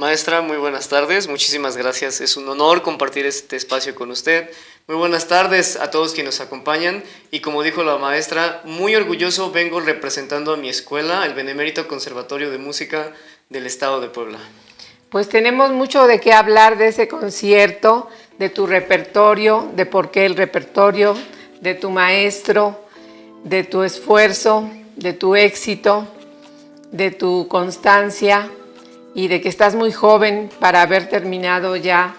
Maestra, muy buenas tardes, muchísimas gracias, es un honor compartir este espacio con usted. Muy buenas tardes a todos quienes nos acompañan y como dijo la maestra, muy orgulloso vengo representando a mi escuela, el Benemérito Conservatorio de Música del Estado de Puebla. Pues tenemos mucho de qué hablar de ese concierto, de tu repertorio, de por qué el repertorio, de tu maestro, de tu esfuerzo, de tu éxito, de tu constancia y de que estás muy joven para haber terminado ya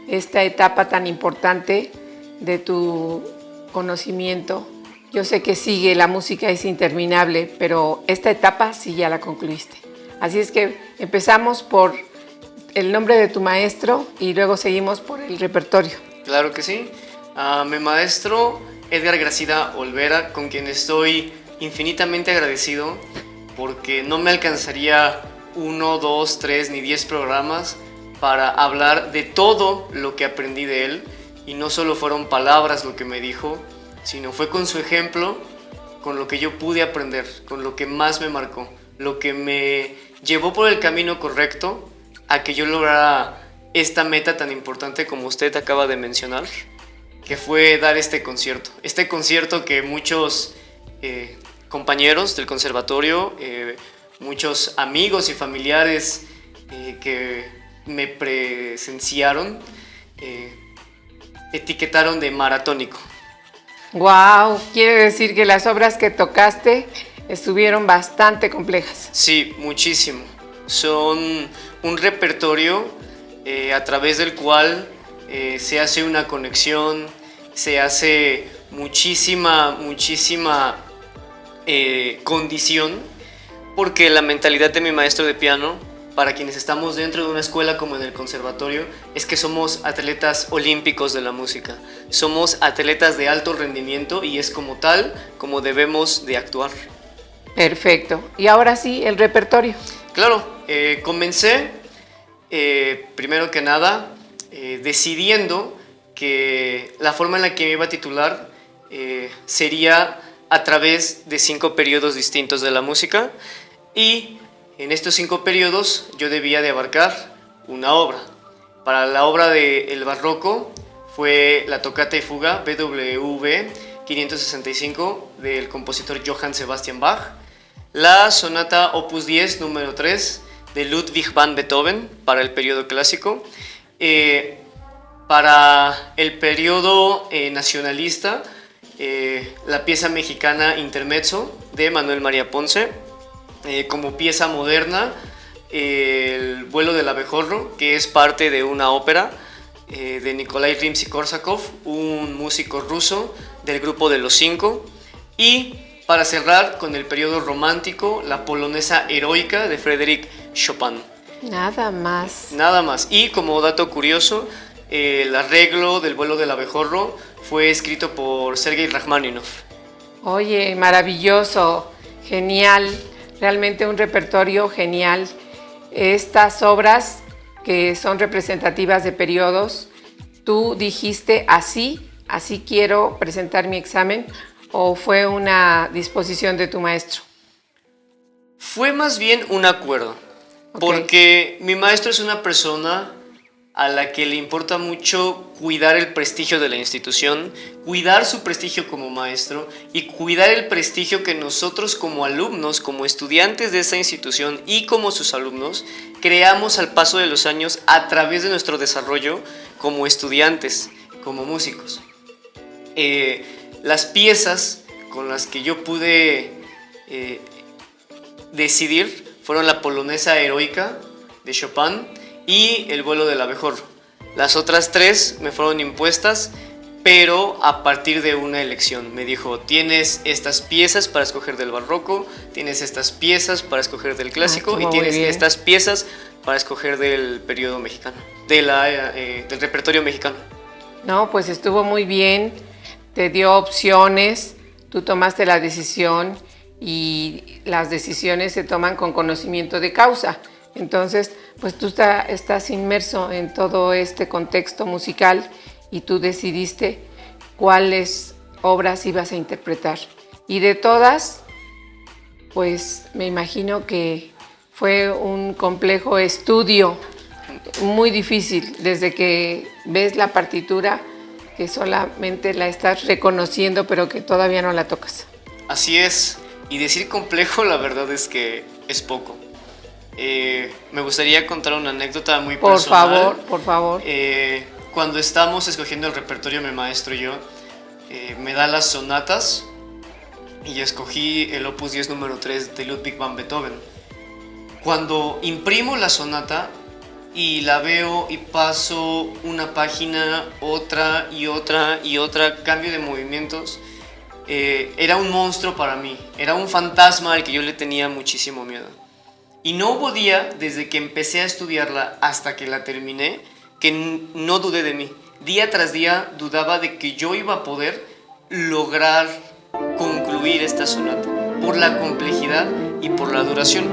esta etapa tan importante de tu conocimiento. Yo sé que sigue, la música es interminable, pero esta etapa sí ya la concluiste. Así es que empezamos por el nombre de tu maestro y luego seguimos por el repertorio. Claro que sí. Mi maestro Edgar Gracida Olvera, con quien estoy infinitamente agradecido porque no me alcanzaría 1, 2, 3 ni 10 programas para hablar de todo lo que aprendí de él y no solo fueron palabras lo que me dijo, sino fue con su ejemplo, con lo que yo pude aprender, con lo que más me marcó, lo que me llevó por el camino correcto a que yo lograra esta meta tan importante como usted acaba de mencionar, que fue dar este concierto que muchos compañeros del conservatorio, muchos amigos y familiares que me presenciaron, etiquetaron de maratónico. ¡Wow! Quiere decir que las obras que tocaste estuvieron bastante complejas. Sí, muchísimo. Son un repertorio a través del cual se hace una conexión, se hace muchísima condición, porque la mentalidad de mi maestro de piano, para quienes estamos dentro de una escuela como en el conservatorio, es que somos atletas olímpicos de la música, somos atletas de alto rendimiento y es como tal como debemos de actuar. Perfecto. Y ahora sí, el repertorio. Claro, comencé primero que nada decidiendo que la forma en la que me iba a titular sería a través de 5 periodos distintos de la música y en estos 5 periodos yo debía de abarcar una obra. Para la obra del barroco fue la tocata y fuga BWV 565 del compositor Johann Sebastian Bach, la sonata opus 10 número 3 de Ludwig van Beethoven para el periodo clásico, para el periodo nacionalista, la pieza mexicana Intermezzo de Manuel María Ponce, como pieza moderna, el vuelo del abejorro, que es parte de una ópera de Nikolai Rimsky-Korsakov, un músico ruso del grupo de los 5, y para cerrar con el periodo romántico, la polonesa heroica de Frédéric Chopin. Nada más. Nada más. Y como dato curioso, el arreglo del vuelo del abejorro fue escrito por Sergei Rachmaninoff. Oye, maravilloso, genial, realmente un repertorio genial. Estas obras que son representativas de periodos, ¿tú dijiste así quiero presentar mi examen o fue una disposición de tu maestro? Fue más bien un acuerdo, porque mi maestro es una persona a la que le importa mucho cuidar el prestigio de la institución, cuidar su prestigio como maestro y cuidar el prestigio que nosotros como alumnos, como estudiantes de esa institución y como sus alumnos, creamos al paso de los años a través de nuestro desarrollo como estudiantes, como músicos. Las piezas con las que yo pude decidir fueron la polonesa heroica de Chopin y el vuelo del abejorro. Las otras 3 me fueron impuestas, pero a partir de una elección. Me dijo, tienes estas piezas para escoger del barroco, tienes estas piezas para escoger del clásico y tienes estas piezas para escoger del periodo mexicano, del repertorio mexicano. No, pues estuvo muy bien, te dio opciones, tú tomaste la decisión y las decisiones se toman con conocimiento de causa. Entonces, pues tú estás inmerso en todo este contexto musical y tú decidiste cuáles obras ibas a interpretar. Y de todas, pues me imagino que fue un complejo estudio muy difícil desde que ves la partitura, que solamente la estás reconociendo, pero que todavía no la tocas. Así es, y decir complejo la verdad es que es poco. Me gustaría contar una anécdota muy personal. Por favor. Cuando estamos escogiendo el repertorio, mi maestro y yo, me da las sonatas y escogí el Opus 10 número 3 de Ludwig van Beethoven. Cuando imprimo la sonata y la veo y paso una página, otra y otra y otra, cambio de movimientos, era un monstruo para mí, era un fantasma al que yo le tenía muchísimo miedo. Y no hubo día, desde que empecé a estudiarla hasta que la terminé, que no dudé de mí. Día tras día dudaba de que yo iba a poder lograr concluir esta sonata, por la complejidad y por la duración.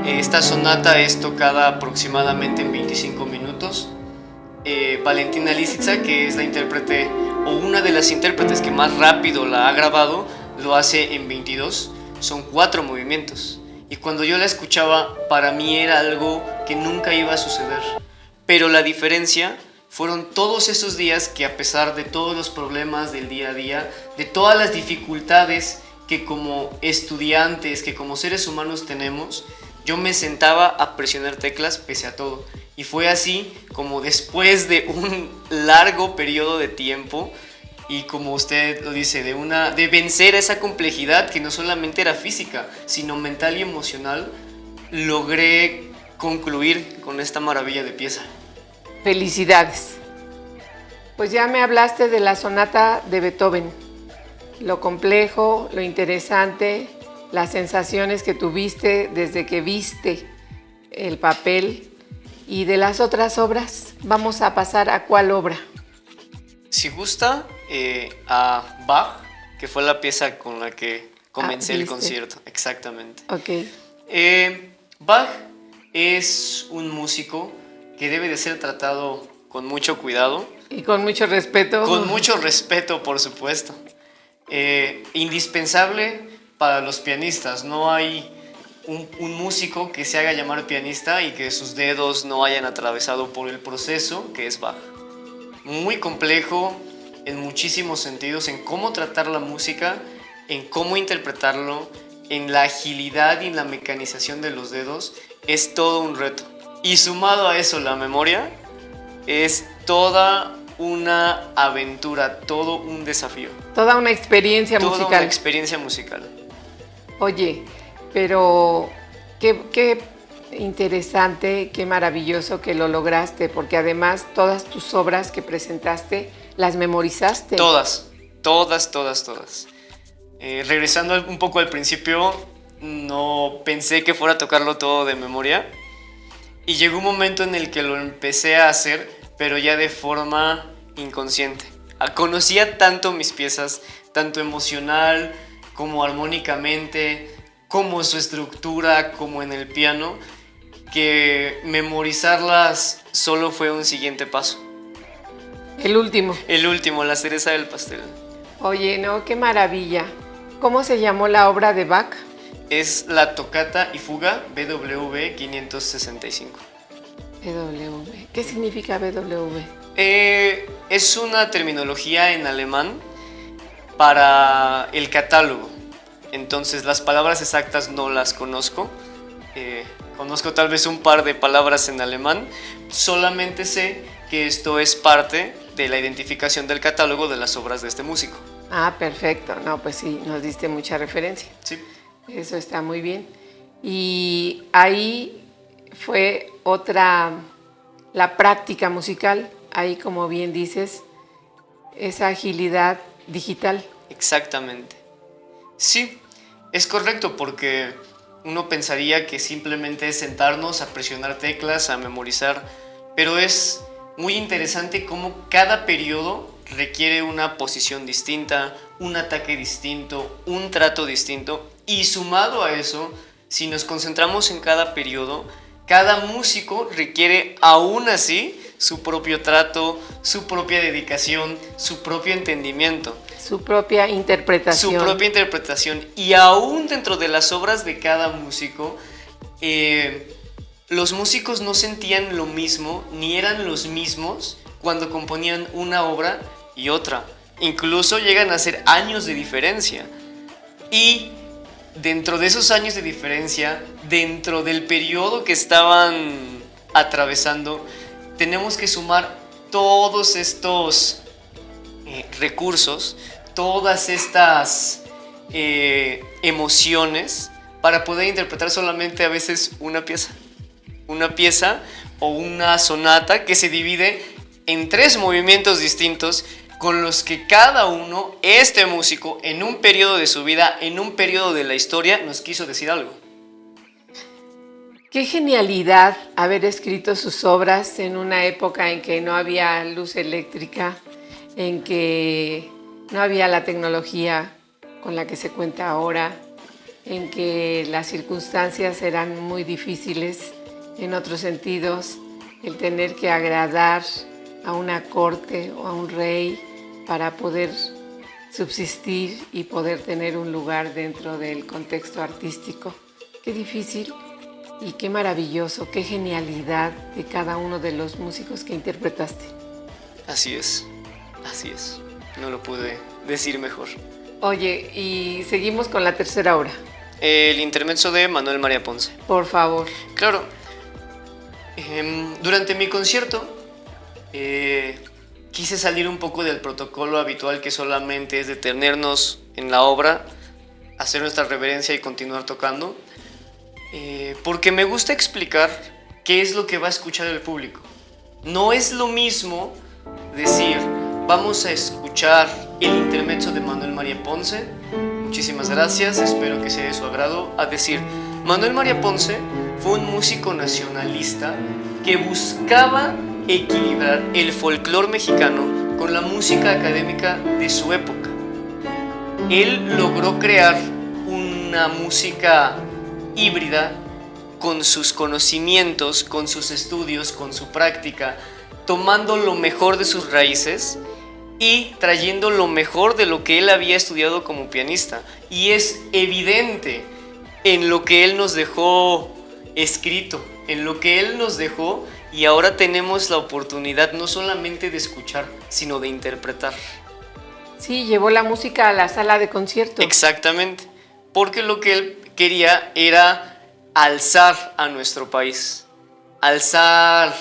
Esta sonata es tocada aproximadamente en 25 minutos. Valentina Lisitsa, que es la intérprete o una de las intérpretes que más rápido la ha grabado, lo hace en 22. Son 4 movimientos. Y cuando yo la escuchaba, para mí era algo que nunca iba a suceder. Pero la diferencia fueron todos esos días que, a pesar de todos los problemas del día a día, de todas las dificultades que como estudiantes, que como seres humanos tenemos, yo me sentaba a presionar teclas pese a todo. Y fue así como, después de un largo periodo de tiempo, y como usted lo dice, de vencer esa complejidad que no solamente era física, sino mental y emocional, logré concluir con esta maravilla de pieza. Felicidades. Pues ya me hablaste de la sonata de Beethoven, lo complejo, lo interesante, las sensaciones que tuviste desde que viste el papel, y de las otras obras. Vamos a pasar a ¿cuál obra? Si gusta, a Bach, que fue la pieza con la que comencé el concierto. Exactamente. Ok. Bach es un músico que debe de ser tratado con mucho cuidado. Y con mucho respeto. Con mucho respeto, por supuesto. Indispensable para los pianistas. No hay un músico que se haga llamar pianista y que sus dedos no hayan atravesado por el proceso que es Bach. Muy complejo en muchísimos sentidos, en cómo tratar la música, en cómo interpretarlo, en la agilidad y en la mecanización de los dedos. Es todo un reto. Y sumado a eso, la memoria es toda una aventura, todo un desafío. Toda una experiencia musical. Toda una experiencia musical. Oye, pero qué interesante, qué maravilloso que lo lograste, porque además todas tus obras que presentaste las memorizaste. Todas. Regresando un poco al principio, no pensé que fuera a tocarlo todo de memoria. Y llegó un momento en el que lo empecé a hacer, pero ya de forma inconsciente. Conocía tanto mis piezas, tanto emocional como armónicamente, como su estructura, como en el piano, que memorizarlas solo fue un siguiente paso. El último, la cereza del pastel. Oye, no, qué maravilla. ¿Cómo se llamó la obra de Bach? Es la Tocata y Fuga BWV 565. BWV. ¿Qué significa BWV? Es una terminología en alemán para el catálogo. Entonces las palabras exactas no las conozco. Conozco tal vez un par de palabras en alemán. Solamente sé que esto es parte de la identificación del catálogo de las obras de este músico. Ah, perfecto. No, pues sí, nos diste mucha referencia. Sí. Eso está muy bien. Y ahí fue la práctica musical. Ahí, como bien dices, esa agilidad digital. Exactamente. Sí, es correcto, porque uno pensaría que simplemente es sentarnos a presionar teclas, a memorizar, pero es muy interesante cómo cada periodo requiere una posición distinta, un ataque distinto, un trato distinto, y sumado a eso, si nos concentramos en cada periodo, cada músico requiere aún así su propio trato, su propia dedicación, su propio entendimiento. Su propia interpretación. Y aún dentro de las obras de cada músico, los músicos no sentían lo mismo ni eran los mismos cuando componían una obra y otra. Incluso llegan a ser años de diferencia. Y dentro de esos años de diferencia, dentro del periodo que estaban atravesando, tenemos que sumar todos estos recursos, todas estas emociones para poder interpretar solamente a veces una pieza o una sonata que se divide en 3 movimientos distintos con los que cada uno, este músico, en un periodo de su vida, en un periodo de la historia, nos quiso decir algo. Qué genialidad haber escrito sus obras en una época en que no había luz eléctrica, en que no había la tecnología con la que se cuenta ahora, en que las circunstancias eran muy difíciles en otros sentidos, el tener que agradar a una corte o a un rey para poder subsistir y poder tener un lugar dentro del contexto artístico. Qué difícil y qué maravilloso, qué genialidad de cada uno de los músicos que interpretaste. Así es, no lo pude decir mejor. Oye, y seguimos con la tercera obra. El intermezzo de Manuel María Ponce. Por favor. Claro, durante mi concierto quise salir un poco del protocolo habitual que solamente es detenernos en la obra, hacer nuestra reverencia y continuar tocando, porque me gusta explicar qué es lo que va a escuchar el público. No es lo mismo decir, vamos a escuchar el intermezzo de Manuel María Ponce, muchísimas gracias, espero que sea de su agrado, a decir, Manuel María Ponce fue un músico nacionalista que buscaba equilibrar el folclore mexicano con la música académica de su época. Él logró crear una música híbrida con sus conocimientos, con sus estudios, con su práctica, tomando lo mejor de sus raíces y trayendo lo mejor de lo que él había estudiado como pianista. Y es evidente en lo que él nos dejó escrito, en lo que él nos dejó, y ahora tenemos la oportunidad no solamente de escuchar, sino de interpretar. Sí, llevó la música a la sala de concierto. Exactamente, porque lo que él quería era alzar a nuestro país, alzar...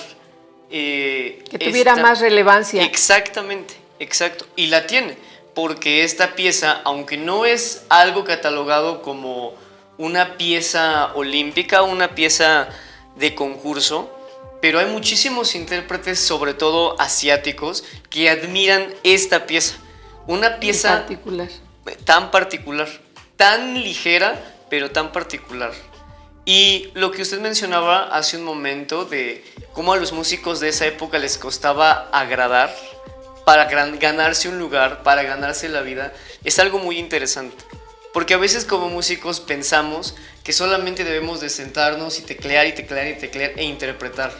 que tuviera más relevancia. Exactamente, exacto, y la tiene, porque esta pieza, aunque no es algo catalogado como una pieza olímpica, una pieza de concurso, pero hay muchísimos intérpretes, sobre todo asiáticos, que admiran esta pieza. Una pieza tan particular, tan ligera, pero tan particular. Y lo que usted mencionaba hace un momento de cómo a los músicos de esa época les costaba agradar para ganarse un lugar, para ganarse la vida, es algo muy interesante. Porque a veces como músicos pensamos que solamente debemos de sentarnos y teclear y teclear y teclear e interpretar.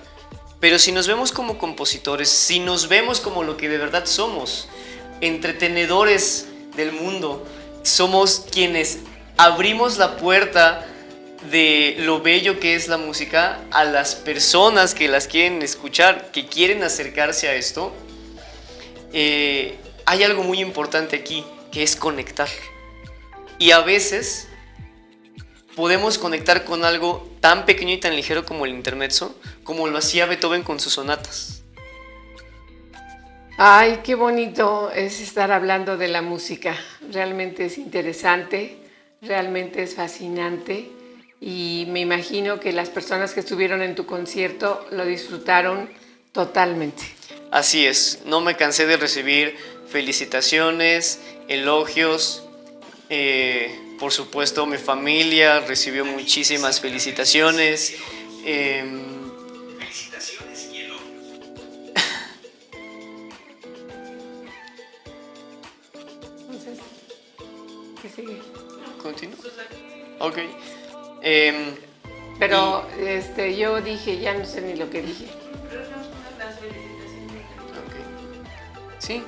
Pero si nos vemos como compositores, si nos vemos como lo que de verdad somos, entretenedores del mundo, somos quienes abrimos la puerta de lo bello que es la música a las personas que las quieren escuchar, que quieren acercarse a esto, hay algo muy importante aquí, que es conectar. Y a veces podemos conectar con algo tan pequeño y tan ligero como el intermezzo, como lo hacía Beethoven con sus sonatas. Ay, qué bonito es estar hablando de la música. Realmente es interesante, realmente es fascinante y me imagino que las personas que estuvieron en tu concierto lo disfrutaron totalmente. Así es, no me cansé de recibir felicitaciones, elogios. Por supuesto, mi familia recibió muchísimas felicitaciones. Felicitaciones y elogios. Entonces, ¿qué sigue? ¿Continúo? Ok. Pero yo dije, ya no sé ni lo que dije. Okay. Sí.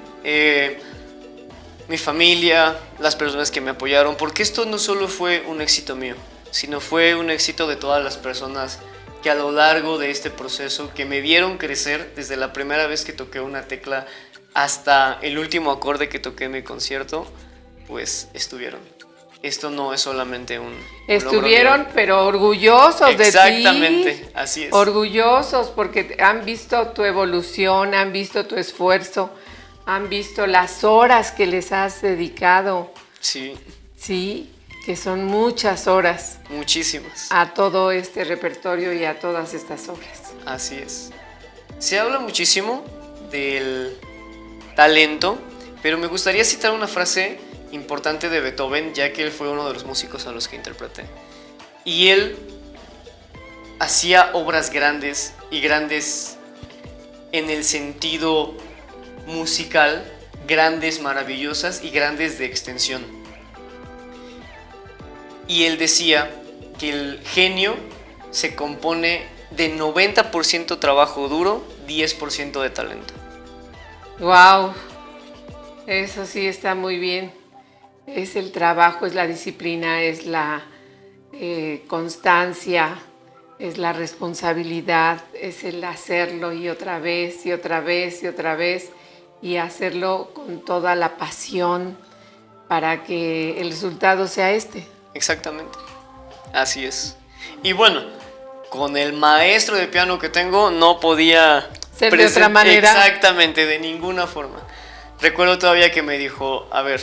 Mi familia, las personas que me apoyaron, porque esto no solo fue un éxito mío, sino fue un éxito de todas las personas que a lo largo de este proceso que me vieron crecer desde la primera vez que toqué una tecla hasta el último acorde que toqué en mi concierto, pues estuvieron. Esto no es solamente un Estuvieron, pero orgullosos de ti. Exactamente, así es. Orgullosos porque han visto tu evolución, han visto tu esfuerzo, han visto las horas que les has dedicado. Sí. Sí, que son muchas horas. Muchísimas. A todo este repertorio y a todas estas obras. Así es. Se habla muchísimo del talento, pero me gustaría citar una frase importante de Beethoven, ya que él fue uno de los músicos a los que interpreté. Y él hacía obras grandes, y grandes en el sentido musical, grandes, maravillosas y grandes de extensión. Y él decía que el genio se compone de 90% trabajo duro, 10% de talento. ¡Wow! Eso sí está muy bien. Es el trabajo, es la disciplina, es la constancia, es la responsabilidad, es el hacerlo y otra vez y otra vez y otra vez y hacerlo con toda la pasión para que el resultado sea este. Exactamente, así es. Y bueno, con el maestro de piano que tengo no podía ser de otra manera. Exactamente, de ninguna forma. Recuerdo todavía que me dijo, a ver,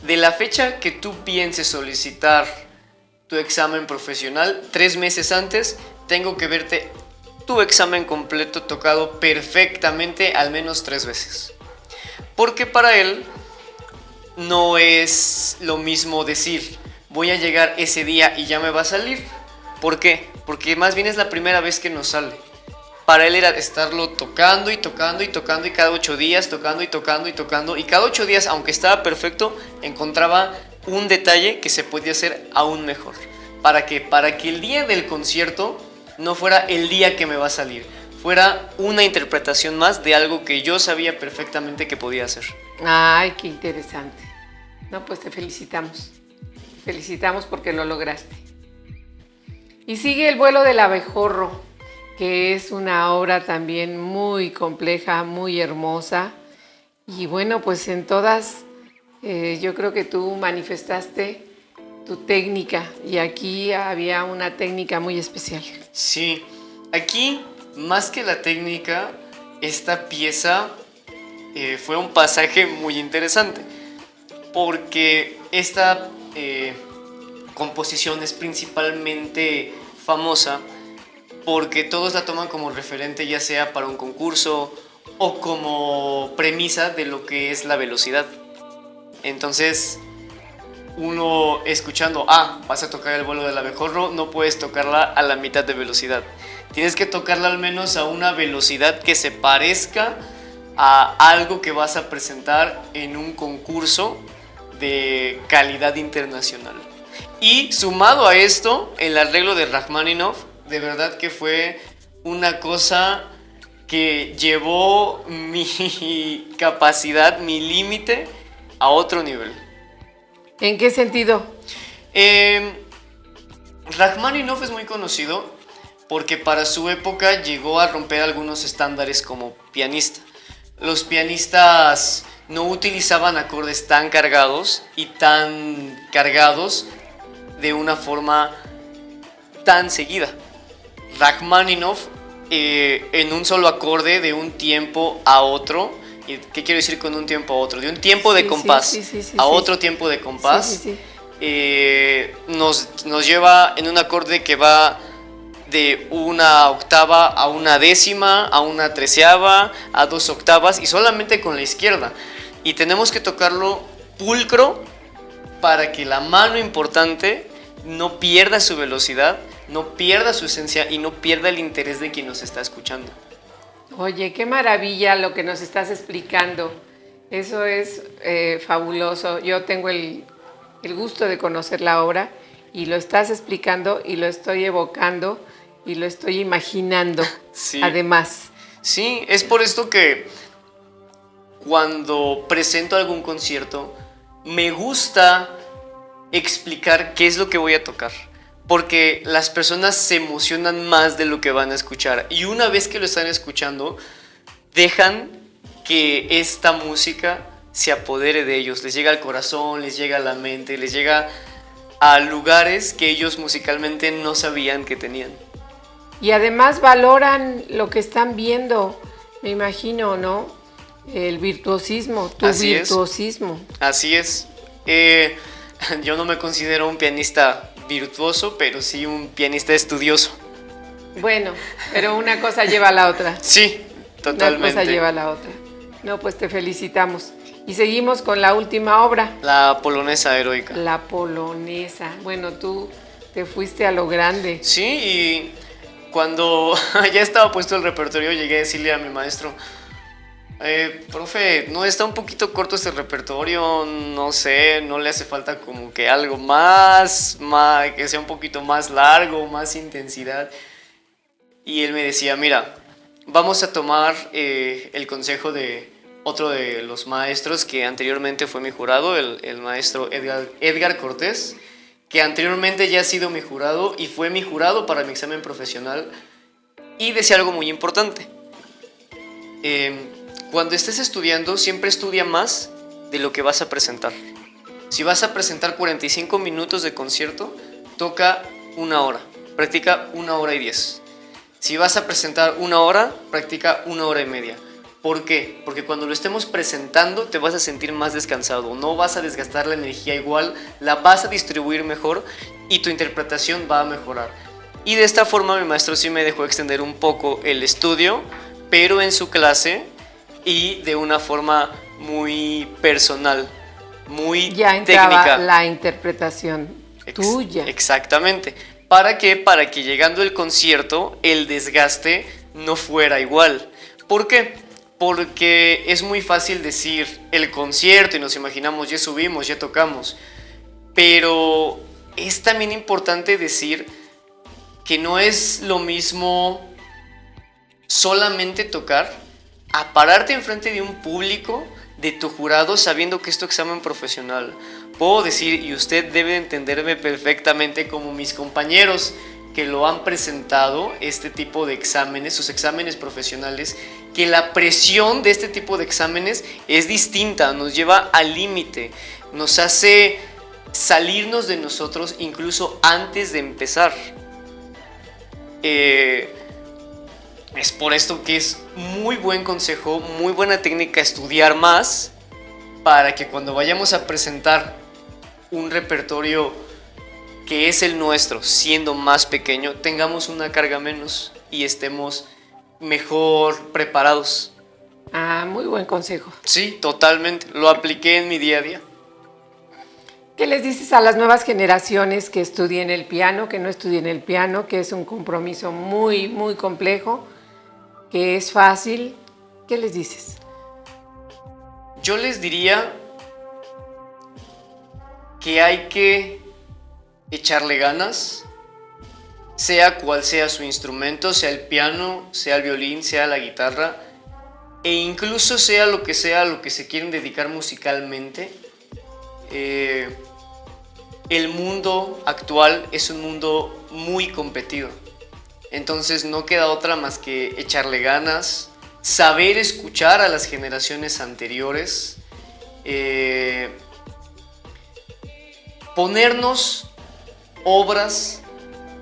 de la fecha que tú pienses solicitar tu examen profesional, 3 meses antes, tengo que verte tu examen completo tocado perfectamente al menos 3 veces. Porque para él no es lo mismo decir, voy a llegar ese día y ya me va a salir. ¿Por qué? Porque más bien es la primera vez que nos sale. Para él era estarlo tocando y tocando y tocando y cada 8 días tocando y tocando y tocando. Y cada 8 días, aunque estaba perfecto, encontraba un detalle que se podía hacer aún mejor. ¿Para qué? Para que el día del concierto no fuera el día que me va a salir. Fuera una interpretación más de algo que yo sabía perfectamente que podía hacer. Ay, qué interesante. No, pues te felicitamos. Felicitamos porque lo lograste. Y sigue El vuelo del abejorro, que es una obra también muy compleja, muy hermosa. Y bueno, pues en todas, yo creo que tú manifestaste tu técnica y aquí había una técnica muy especial. Sí, aquí más que la técnica, esta pieza fue un pasaje muy interesante, porque esta composición es principalmente famosa porque todos la toman como referente, ya sea para un concurso o como premisa de lo que es la velocidad. Entonces, uno escuchando, vas a tocar el vuelo del abejorro, no puedes tocarla a la mitad de velocidad. Tienes que tocarla al menos a una velocidad que se parezca a algo que vas a presentar en un concurso de calidad internacional. Y sumado a esto, el arreglo de Rachmaninoff, de verdad que fue una cosa que llevó mi capacidad, mi límite a otro nivel. ¿En qué sentido? Rachmaninoff es muy conocido porque para su época llegó a romper algunos estándares como pianista. Los pianistas no utilizaban acordes tan cargados y tan cargados de una forma tan seguida. Rachmaninoff en un solo acorde de un tiempo a otro. ¿Qué quiero decir con un tiempo a otro? De un tiempo de compás a otro tiempo de compás. Nos lleva en un acorde que va de una octava a una décima, a una treceava, a 2 octavas y solamente con la izquierda. Y tenemos que tocarlo pulcro para que la mano importante no pierda su velocidad, no pierda su esencia y no pierda el interés de quien nos está escuchando. Oye, qué maravilla lo que nos estás explicando. Eso es fabuloso. Yo tengo el gusto de conocer la obra y lo estás explicando y lo estoy evocando y lo estoy imaginando, sí. Además. Sí, es por esto que cuando presento algún concierto me gusta explicar qué es lo que voy a tocar, porque las personas se emocionan más de lo que van a escuchar. Y una vez que lo están escuchando, dejan que esta música se apodere de ellos. Les llega al corazón, les llega a la mente, les llega a lugares que ellos musicalmente no sabían que tenían. Y además valoran lo que están viendo, me imagino, ¿no? El virtuosismo, tu Así virtuosismo. Así es. Yo no me considero un pianista virtuoso, pero sí un pianista estudioso. Bueno, pero una cosa lleva a la otra. Sí, totalmente. Una cosa lleva a la otra. No, pues te felicitamos. Y seguimos con la última obra. La polonesa heroica. La polonesa. Bueno, tú te fuiste a lo grande. Sí, y cuando ya estaba puesto el repertorio, llegué a decirle a mi maestro, profe, ¿no está un poquito corto este repertorio? No sé, ¿no le hace falta como que algo más, que sea un poquito más largo, más intensidad? Y él me decía, mira, vamos a tomar el consejo de otro de los maestros que anteriormente fue mi jurado, el maestro Edgar Cortés, que anteriormente ya ha sido mi jurado y fue mi jurado para mi examen profesional, y decía algo muy importante. Cuando estés estudiando, siempre estudia más de lo que vas a presentar. Si vas a presentar 45 minutos de concierto, toca 1 hora, practica 1 hora y 10. Si vas a presentar 1 hora, practica 1 hora y media. ¿Por qué? Porque cuando lo estemos presentando te vas a sentir más descansado, no vas a desgastar la energía igual, la vas a distribuir mejor y tu interpretación va a mejorar. Y de esta forma mi maestro sí me dejó extender un poco el estudio, pero en su clase y de una forma muy personal, muy ya entraba técnica. La interpretación tuya. Exactamente. ¿Para qué? Para que llegando el concierto el desgaste no fuera igual. ¿Por qué? Porque es muy fácil decir el concierto y nos imaginamos ya subimos, ya tocamos. Pero es también importante decir que no es lo mismo solamente tocar a pararte enfrente de un público, de tu jurado, sabiendo que es tu examen profesional. Puedo decir, y usted debe entenderme perfectamente como mis compañeros que lo han presentado, este tipo de exámenes, sus exámenes profesionales, que la presión de este tipo de exámenes es distinta, nos lleva al límite, nos hace salirnos de nosotros incluso antes de empezar. Es por esto que es muy buen consejo, muy buena técnica estudiar más para que cuando vayamos a presentar un repertorio que es el nuestro, siendo más pequeño, tengamos una carga menos y estemos mejor preparados. Ah, muy buen consejo. Sí, totalmente. Lo apliqué en mi día a día. ¿Qué les dices a las nuevas generaciones que estudien el piano, que no estudien el piano, que es un compromiso muy, muy complejo, que es fácil? ¿Qué les dices? Yo les diría que hay que echarle ganas, sea cual sea su instrumento, sea el piano, sea el violín, sea la guitarra, e incluso sea lo que se quieren dedicar musicalmente. El mundo actual es un mundo muy competido, entonces no queda otra más que echarle ganas, saber escuchar a las generaciones anteriores, ponernos obras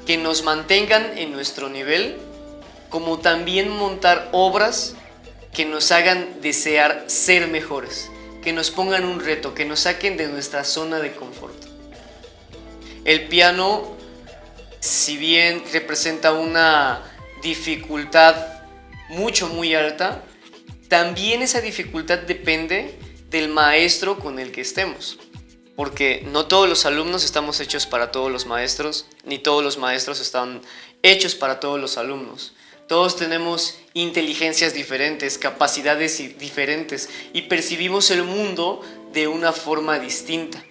que nos mantengan en nuestro nivel, como también montar obras que nos hagan desear ser mejores, que nos pongan un reto, que nos saquen de nuestra zona de confort. El piano, si bien representa una dificultad muy alta, también esa dificultad depende del maestro con el que estemos. Porque no todos los alumnos estamos hechos para todos los maestros, ni todos los maestros están hechos para todos los alumnos. Todos tenemos inteligencias diferentes, capacidades diferentes y percibimos el mundo de una forma distinta.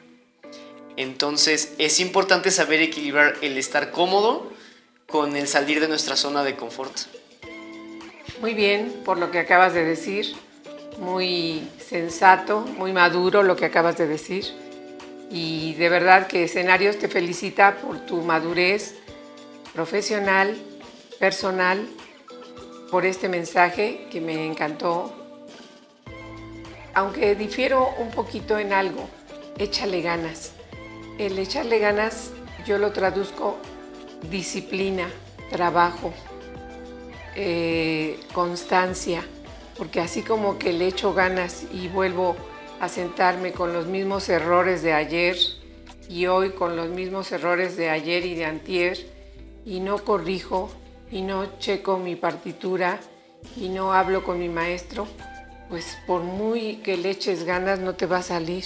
Entonces es importante saber equilibrar el estar cómodo con el salir de nuestra zona de confort. Muy bien, por lo que acabas de decir, muy sensato, muy maduro lo que acabas de decir. Y de verdad que Escenarios te felicita por tu madurez profesional, personal, por este mensaje que me encantó. Aunque difiero un poquito en algo, échale ganas. El echarle ganas yo lo traduzco disciplina, trabajo, constancia, porque así como que le echo ganas y vuelvo a sentarme con los mismos errores de ayer y hoy con los mismos errores de ayer y de antier y no corrijo y no checo mi partitura y no hablo con mi maestro, pues por muy que le eches ganas no te va a salir.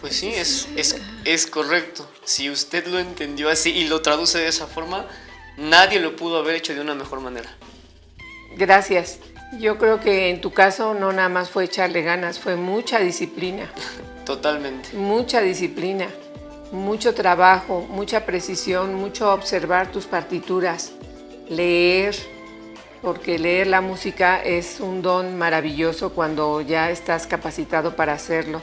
Pues sí, es correcto. Si usted lo entendió así y lo traduce de esa forma, nadie lo pudo haber hecho de una mejor manera. Gracias. Yo creo que en tu caso no nada más fue echarle ganas, fue mucha disciplina. Totalmente. Mucha disciplina, mucho trabajo, mucha precisión, mucho observar tus partituras, leer, porque leer la música es un don maravilloso cuando ya estás capacitado para hacerlo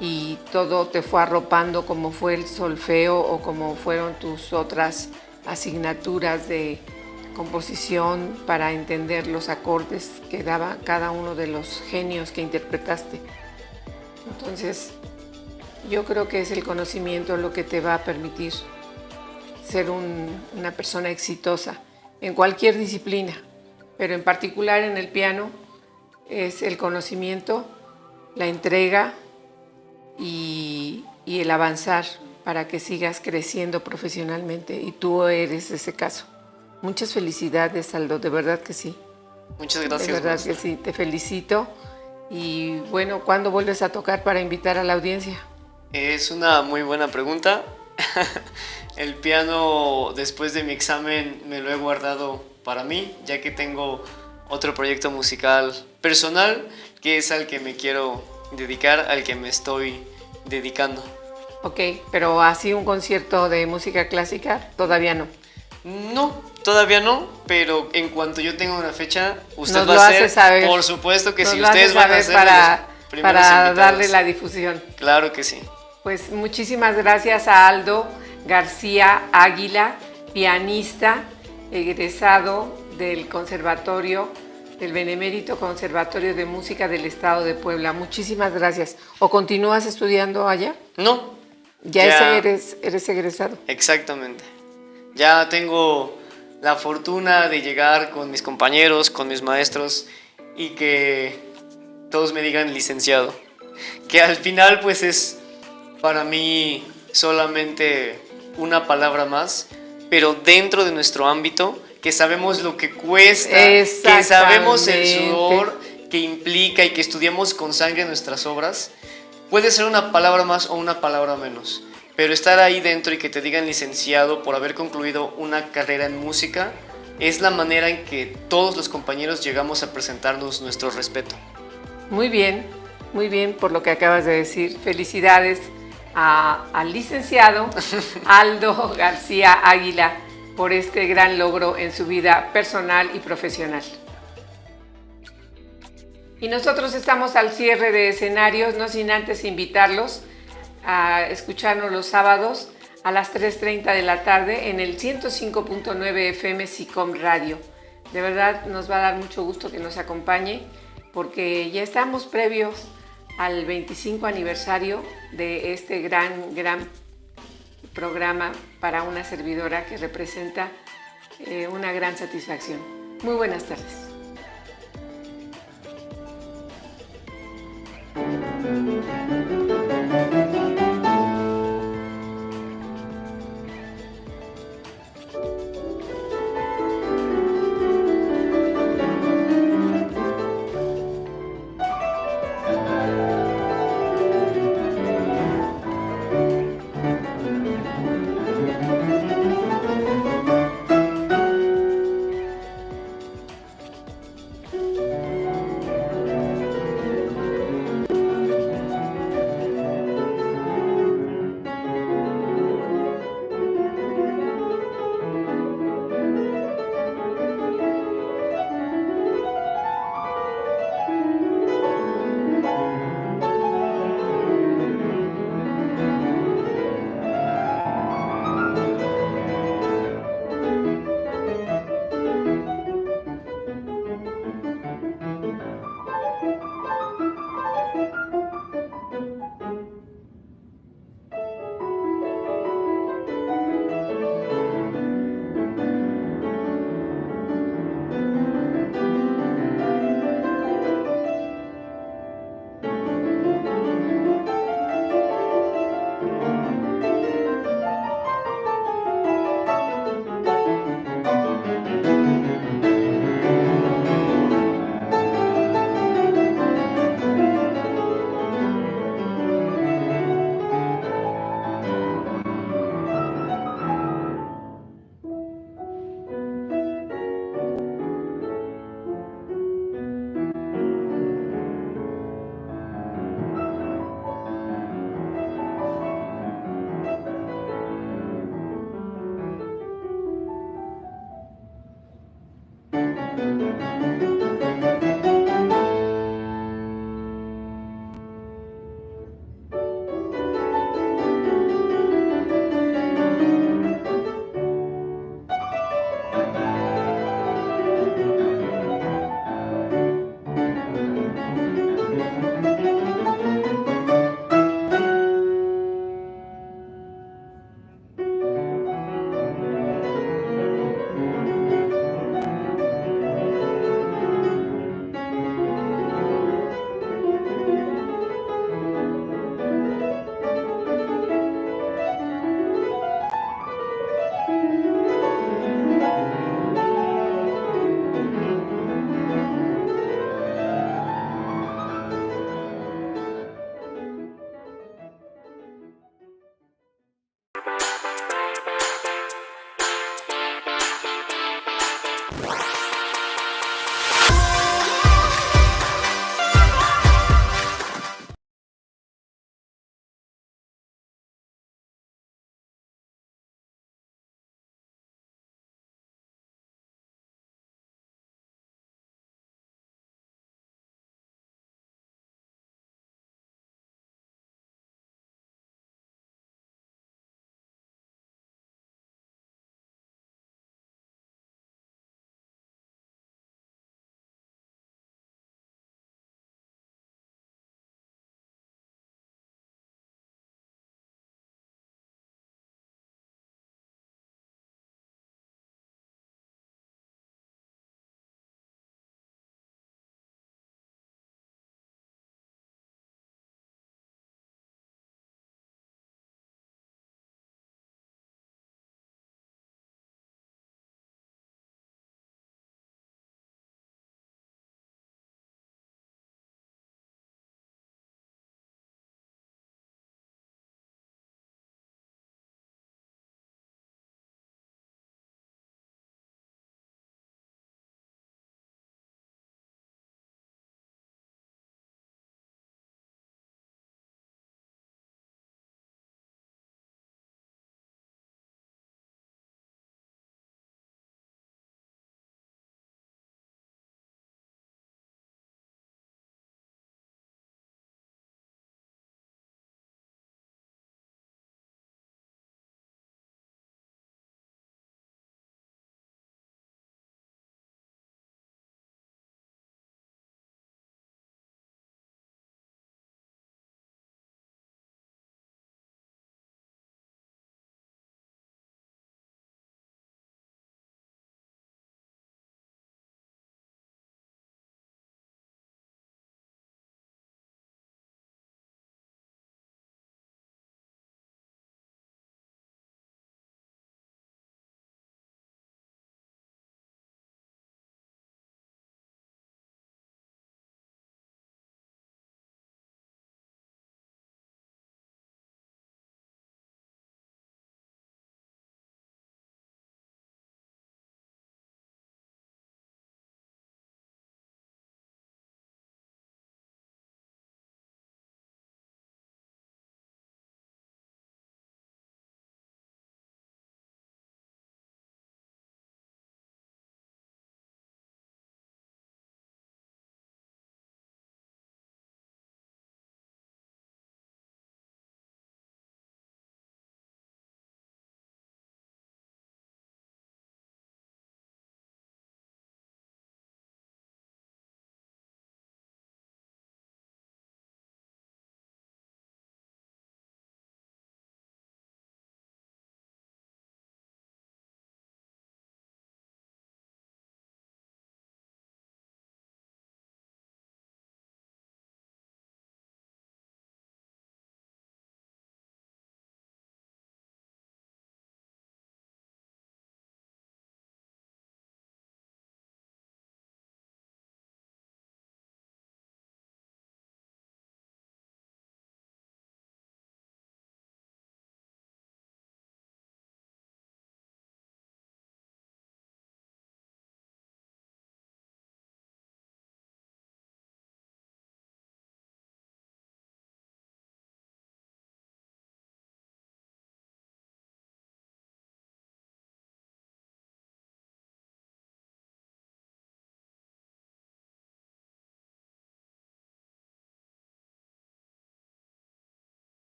y todo te fue arropando como fue el solfeo o como fueron tus otras asignaturas de composición para entender los acordes que daba cada uno de los genios que interpretaste. Entonces, yo creo que es el conocimiento lo que te va a permitir ser una persona exitosa en cualquier disciplina, pero en particular en el piano es el conocimiento, la entrega y el avanzar para que sigas creciendo profesionalmente, y tú eres ese caso. Muchas felicidades, Aldo, de verdad que sí. Muchas gracias. De verdad maestra. Que sí, te felicito. Y bueno, ¿cuándo vuelves a tocar para invitar a la audiencia? Es una muy buena pregunta. El piano, después de mi examen, me lo he guardado para mí, ya que tengo otro proyecto musical personal, que es al que me quiero dedicar, al que me estoy dedicando. Ok, pero así un concierto de música clásica, todavía no. No, todavía no, pero en cuanto yo tenga una fecha, usted nos va lo a hacer. Saber. Por supuesto que nos sí, ustedes van a ser para darle la difusión. Claro que sí. Pues muchísimas gracias a Aldo García Águila, pianista, egresado del Conservatorio, del Benemérito Conservatorio de Música del Estado de Puebla. Muchísimas gracias. ¿O continúas estudiando allá? No. Ya eres egresado. Exactamente. Ya tengo la fortuna de llegar con mis compañeros, con mis maestros y que todos me digan licenciado. Que al final pues es para mí solamente una palabra más, pero dentro de nuestro ámbito, que sabemos lo que cuesta, que sabemos el sudor que implica y que estudiamos con sangre nuestras obras, puede ser una palabra más o una palabra menos. Pero estar ahí dentro y que te digan licenciado por haber concluido una carrera en música es la manera en que todos los compañeros llegamos a presentarnos nuestro respeto. Muy bien por lo que acabas de decir. Felicidades al licenciado Aldo García Águila por este gran logro en su vida personal y profesional. Y nosotros estamos al cierre de Escenarios, no sin antes invitarlos a escucharnos los sábados a las 3:30 de la tarde en el 105.9 FM SICOM Radio. De verdad nos va a dar mucho gusto que nos acompañe porque ya estamos previos al 25 aniversario de este gran programa para una servidora que representa una gran satisfacción. Muy buenas tardes.